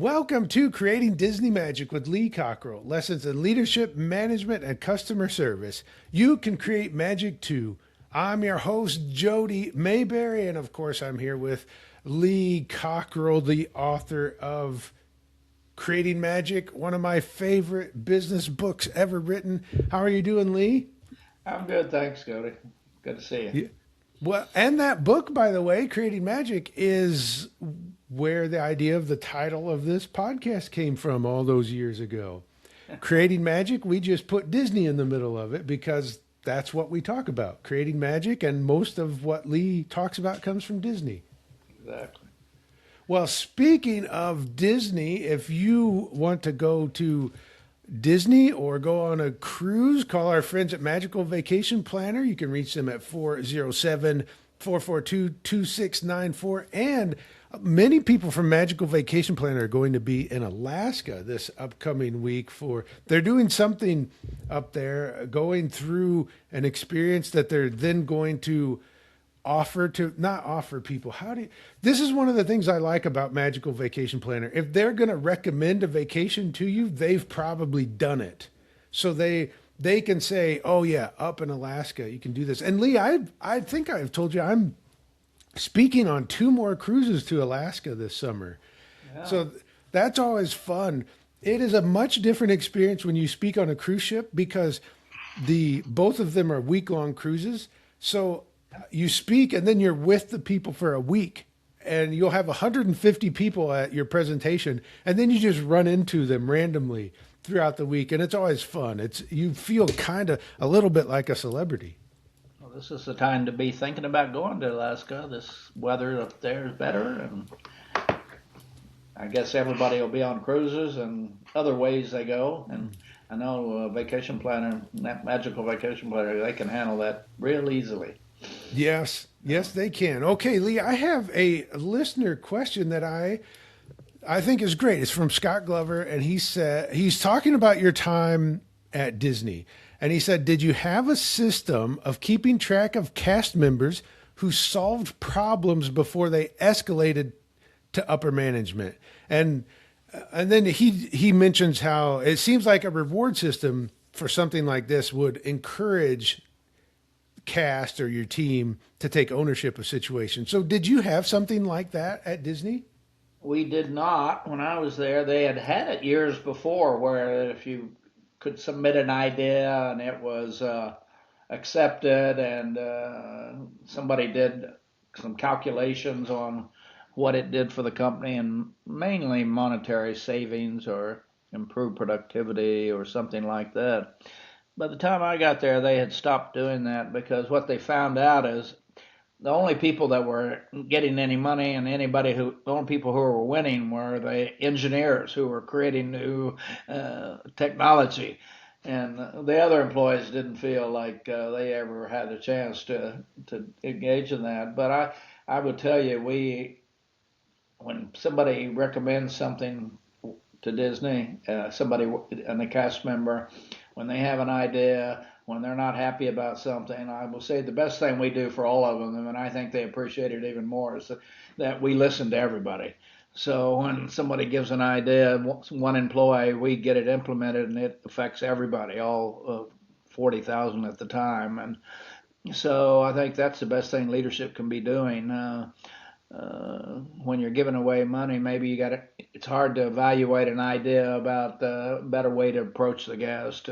Welcome to Creating Disney Magic with Lee Cockrell. Lessons in leadership, management, and customer service. You can create magic too. I'm your host, Jody Mayberry, and of course, I'm here with Lee Cockrell, the author of Creating Magic, one of my favorite business books ever written. How are you doing, Lee? I'm good, thanks, Cody. Good to see you. Yeah. Well, and that book, by the way, Creating Magic, is where the idea of the title of this podcast came from all those years ago. Creating Magic, we just put Disney in the middle of it because that's what we talk about. Creating Magic, and most of what Lee talks about comes from Disney. Exactly. Well, speaking of Disney, if you want to go to Disney or go on a cruise, call our friends at Magical Vacation Planner. You can reach them at 407-442-2694. And many people from Magical Vacation Planner are going to be in Alaska this upcoming week for they're doing something up there, going through an experience that they're then going to offer to not offer people. How do you, this is one of the things I like about Magical Vacation Planner. If they're going to recommend a vacation to you, they've probably done it. So they can say, "Oh yeah, up in Alaska, you can do this." And Lee, I think I've told you I'm speaking on two more cruises to Alaska this summer. Yeah. So that's always fun. It is a much different experience when you speak on a cruise ship because the both of them are week-long cruises. So you speak and then you're with the people for a week and you'll have 150 people at your presentation and then you just run into them randomly throughout the week and it's always fun. It's you feel kind of a little bit like a celebrity. Well, this is the time to be thinking about going to Alaska. This weather up there is better, and I guess everybody will be on cruises and other ways they go. And I know Vacation Planner, that Magical Vacation Planner, they can handle that real easily. Yes, yes they can. Okay, Lee, I have a listener question that I think is great. It's from Scott Glover, and he said he's talking about your time at Disney. And he said, "Did you have a system of keeping track of cast members who solved problems before they escalated to upper management?" And and then he mentions how it seems like a reward system for something like this would encourage cast or your team to take ownership of situations. So did you have something like that at Disney? We did not. When I was there, they had had it years before where if you could submit an idea and it was accepted and somebody did some calculations on what it did for the company and mainly monetary savings or improved productivity or something like that. By the time I got there, they had stopped doing that because what they found out is the only people that were getting any money and the only people who were winning were the engineers who were creating new technology. And the other employees didn't feel like they ever had a chance to engage in that. But I would tell you, when somebody recommends something to Disney, somebody and a cast member, when they have an idea, when they're not happy about something, I will say the best thing we do for all of them, and I think they appreciate it even more, is that we listen to everybody. So when somebody gives an idea, one employee, we get it implemented, and it affects everybody, all 40,000 at the time. And so I think that's the best thing leadership can be doing. When you're giving away money, maybe you got to. It's hard to evaluate an idea about a better way to approach the guest,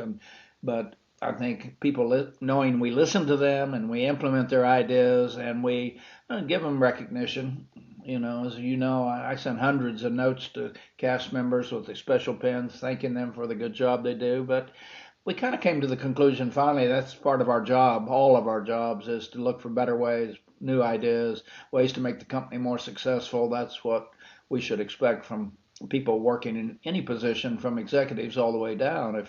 but I think people knowing we listen to them and we implement their ideas and we give them recognition. As you know, I send hundreds of notes to cast members with the special pins, thanking them for the good job they do. But we kind of came to the conclusion finally that's part of our job. All of our jobs is to look for better ways, new ideas, ways to make the company more successful. That's what we should expect from people working in any position, from executives all the way down.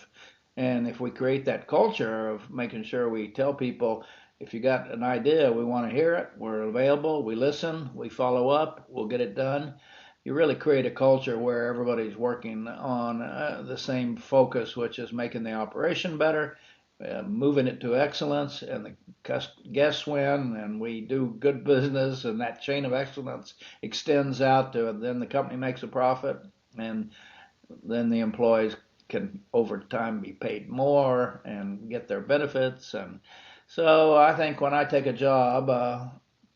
If we create that culture of making sure we tell people, if you got an idea, we want to hear it, we're available, we listen, we follow up, we'll get it done. You really create a culture where everybody's working on the same focus, which is making the operation better, moving it to excellence, and the guests win, and we do good business, and that chain of excellence extends out to then the company makes a profit. and then the employees can over time be paid more and get their benefits. And so I think when I take a job,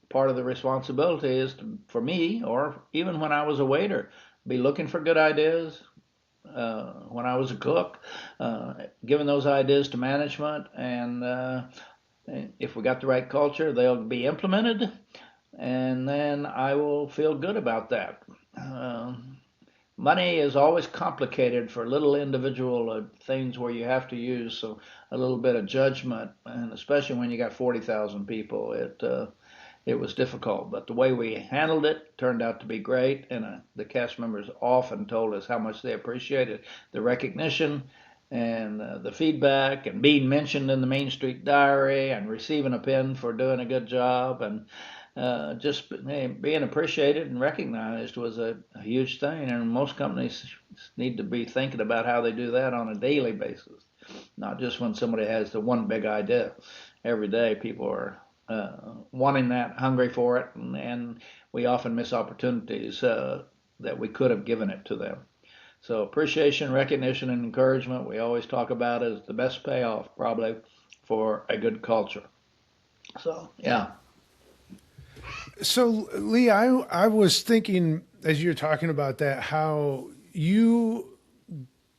part of the responsibility is for me, or even when I was a waiter, be looking for good ideas. When I was a cook, giving those ideas to management, and if we got the right culture, they'll be implemented, and then I will feel good about that. Uh, Money is always complicated for little individual things where you have to use a little bit of judgment, and especially when you got 40,000 people, it was difficult. But the way we handled it turned out to be great, and the cast members often told us how much they appreciated the recognition and the feedback and being mentioned in the Main Street Diary and receiving a pin for doing a good job, and just being appreciated and recognized was a huge thing. And most companies need to be thinking about how they do that on a daily basis, not just when somebody has the one big idea. Every day people are wanting that, hungry for it, and we often miss opportunities that we could have given it to them. So appreciation, recognition, and encouragement we always talk about as the best payoff probably for a good culture. So yeah. So, Lee, I was thinking as you're talking about that, how you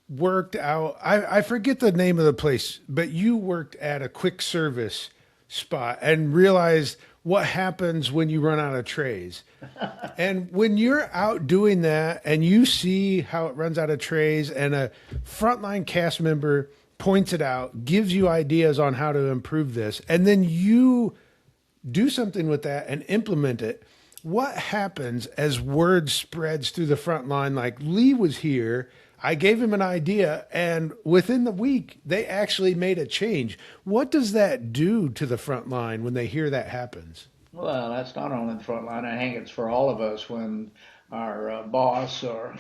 worked out, I forget the name of the place, but you worked at a quick service spot and realized what happens when you run out of trays. And when you're out doing that and you see how it runs out of trays and a frontline cast member points it out, gives you ideas on how to improve this, and then you do something with that and implement it, what happens as word spreads through the front line? Like, Lee was here, I gave him an idea, and within the week they actually made a change. What does that do to the front line when they hear that happens? Well, that's not only the front line. I think it's for all of us when our boss or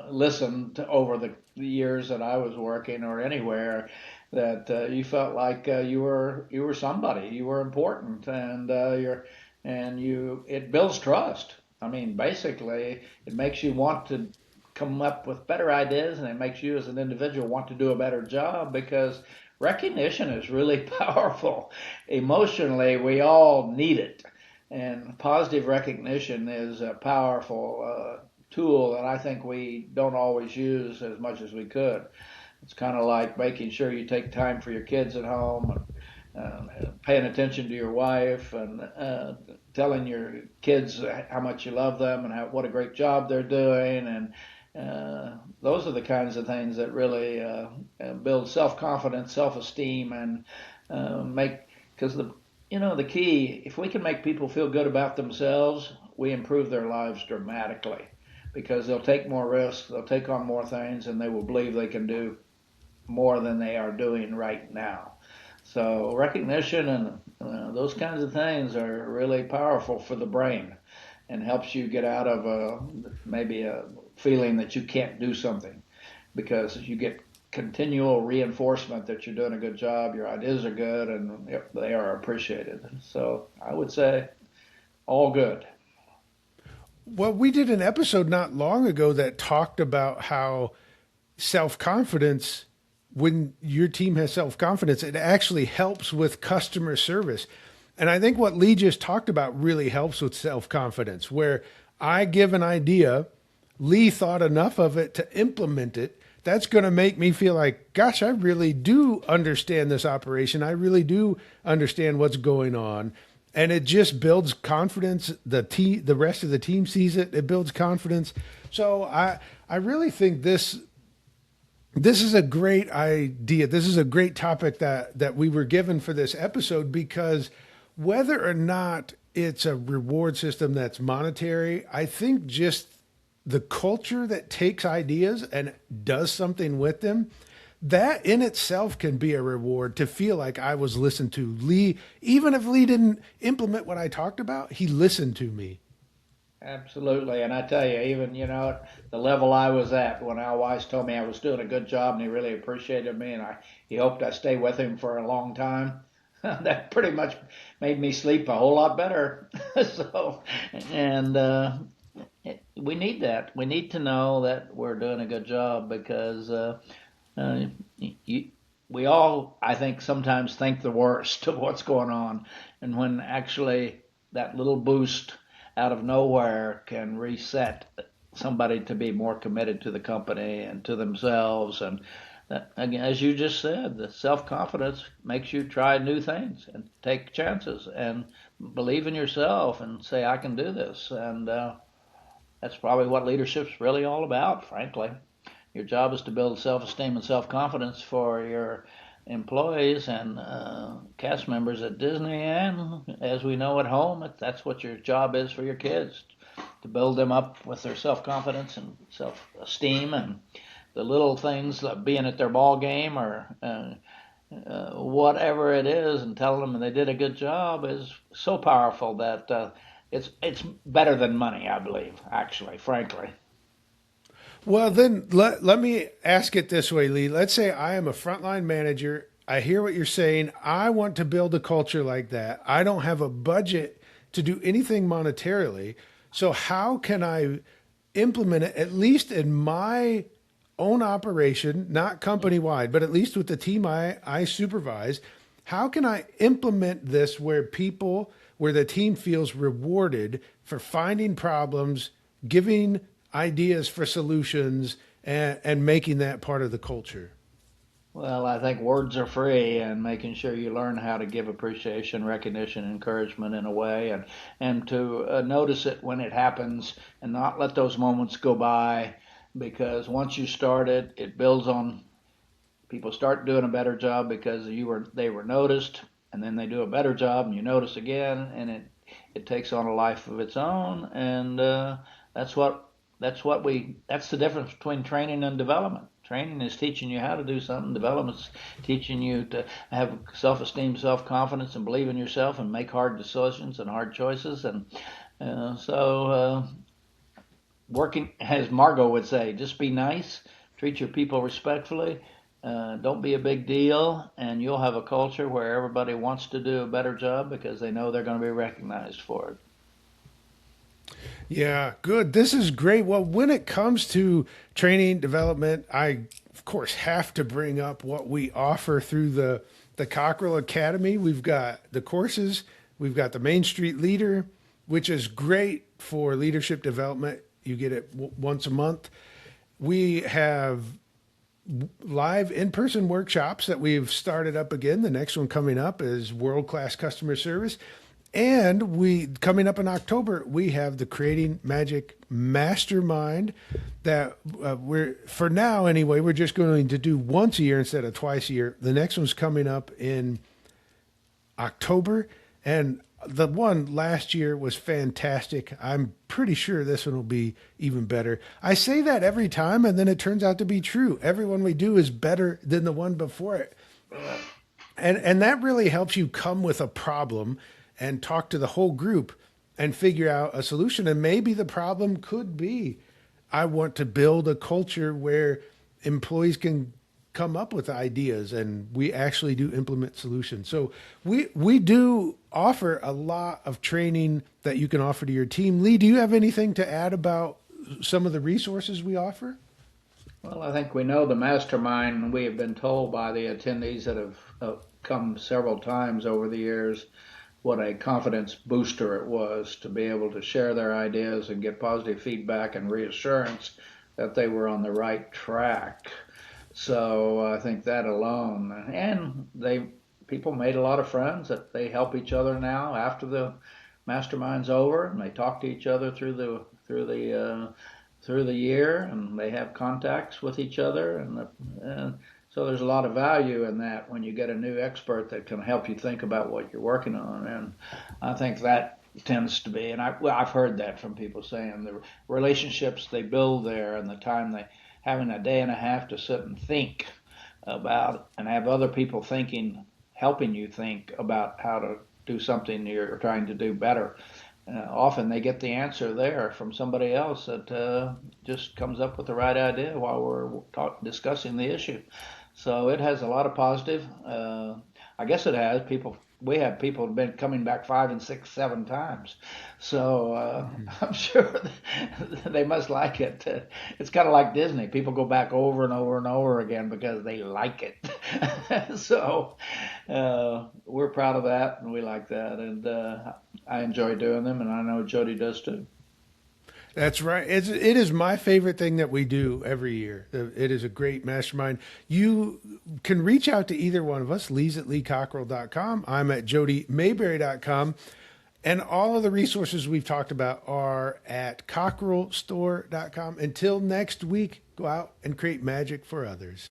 listened to over the years that I was working or anywhere that you felt like you were somebody, you were important, and you it builds trust. I mean, basically, it makes you want to come up with better ideas, and it makes you as an individual want to do a better job because recognition is really powerful. Emotionally, we all need it, and positive recognition is a powerful tool that I think we don't always use as much as we could. It's kind of like making sure you take time for your kids at home, paying attention to your wife, and telling your kids how much you love them and what a great job they're doing. And those are the kinds of things that really build self-confidence, self-esteem, and make, because the key, if we can make people feel good about themselves, we improve their lives dramatically because they'll take more risks, they'll take on more things, and they will believe they can do more than they are doing right now. So recognition and those kinds of things are really powerful for the brain and helps you get out of maybe a feeling that you can't do something because you get continual reinforcement that you're doing a good job, your ideas are good, and they are appreciated. So I would say all good. Well, we did an episode not long ago that talked about how self confidence, when your team has self confidence, it actually helps with customer service. And I think what Lee just talked about really helps with self confidence, where I give an idea, Lee thought enough of it to implement it. That's going to make me feel like, gosh, I really do understand this operation. I really do understand what's going on. And it just builds confidence. The rest of the team sees it. It builds confidence. So I really think this is a great idea. This is a great topic that we were given for this episode, because whether or not it's a reward system that's monetary, I think just the culture that takes ideas and does something with them, that in itself can be a reward, to feel like I was listened to. Lee, even if Lee didn't implement what I talked about, he listened to me. Absolutely. And I tell you, even, the level I was at when Al Weiss told me I was doing a good job and he really appreciated me and he hoped I stay with him for a long time. That pretty much made me sleep a whole lot better. So, and we need that. We need to know that we're doing a good job because uh, you, we all, I think, sometimes think the worst of what's going on, and when actually that little boost out of nowhere can reset somebody to be more committed to the company and to themselves, and that, again, as you just said, the self confidence makes you try new things and take chances and believe in yourself and say, I can do this, and that's probably what leadership's really all about, frankly. Your job is to build self-esteem and self-confidence for your employees and cast members at Disney, and as we know at home, that's what your job is for your kids, to build them up with their self-confidence and self-esteem, and the little things like being at their ball game or whatever it is, and telling them they did a good job is so powerful that it's better than money, I believe, actually, frankly. Well, then let me ask it this way, Lee. Let's say I am a frontline manager. I hear what you're saying. I want to build a culture like that. I don't have a budget to do anything monetarily. So, how can I implement it, at least in my own operation, not company wide, but at least with the team I supervise? How can I implement this where the team feels rewarded for finding problems, giving ideas for solutions, and making that part of the culture? Well, I think words are free, and making sure you learn how to give appreciation, recognition, encouragement in a way, and to notice it when it happens, and not let those moments go by, because once you start it, it builds on. People start doing a better job because they were noticed, and then they do a better job, and you notice again, and it takes on a life of its own, and that's what that's the difference between training and development. Training is teaching you how to do something. Development is teaching you to have self-esteem, self-confidence, and believe in yourself, and make hard decisions and hard choices. And working, as Margot would say, just be nice, treat your people respectfully, don't be a big deal, and you'll have a culture where everybody wants to do a better job because they know they're going to be recognized for it. Yeah, good. This is great. Well, when it comes to training development, I of course have to bring up what we offer through the Cockrell Academy. We've got the courses, we've got the Main Street Leader, which is great for leadership development. You get it once a month. We have live in-person workshops that we've started up again. The next one coming up is world-class customer service. And we coming up in October, we have the Creating Magic Mastermind that we're for now anyway, we're just going to do once a year instead of twice a year. The next one's coming up in October, and the one last year was fantastic. I'm pretty sure this one will be even better. I say that every time, and then it turns out to be true. Every one we do is better than the one before it. And that really helps you come with a problem and talk to the whole group and figure out a solution. And maybe the problem could be, I want to build a culture where employees can come up with ideas and we actually do implement solutions. So we do offer a lot of training that you can offer to your team. Lee, do you have anything to add about some of the resources we offer? Well, I think we know the mastermind. We have been told by the attendees that have come several times over the years what a confidence booster it was to be able to share their ideas and get positive feedback and reassurance that they were on the right track. So I think that alone, and they people made a lot of friends that they help each other now after the mastermind's over, and they talk to each other through the year, and they have contacts with each other, and so there's a lot of value in that when you get a new expert that can help you think about what you're working on, and I think that tends to be, and I've heard that from people saying the relationships they build there and the time they having a day and a half to sit and think about and have other people thinking, helping you think about how to do something you're trying to do better. Often they get the answer there from somebody else that just comes up with the right idea while we're discussing the issue. So it has a lot of positive. I guess it has. People we have people who've been coming back 5 and 6, 7 times. So I'm sure they must like it. It's kind of like Disney. People go back over and over and over again because they like it. So we're proud of that, and we like that. And I enjoy doing them, and I know Jody does too. That's right. It is my favorite thing that we do every year. It is a great mastermind. You can reach out to either one of us. Lee's at leecockrell.com. I'm at jodymayberry.com. And all of the resources we've talked about are at cockrellstore.com. Until next week, go out and create magic for others.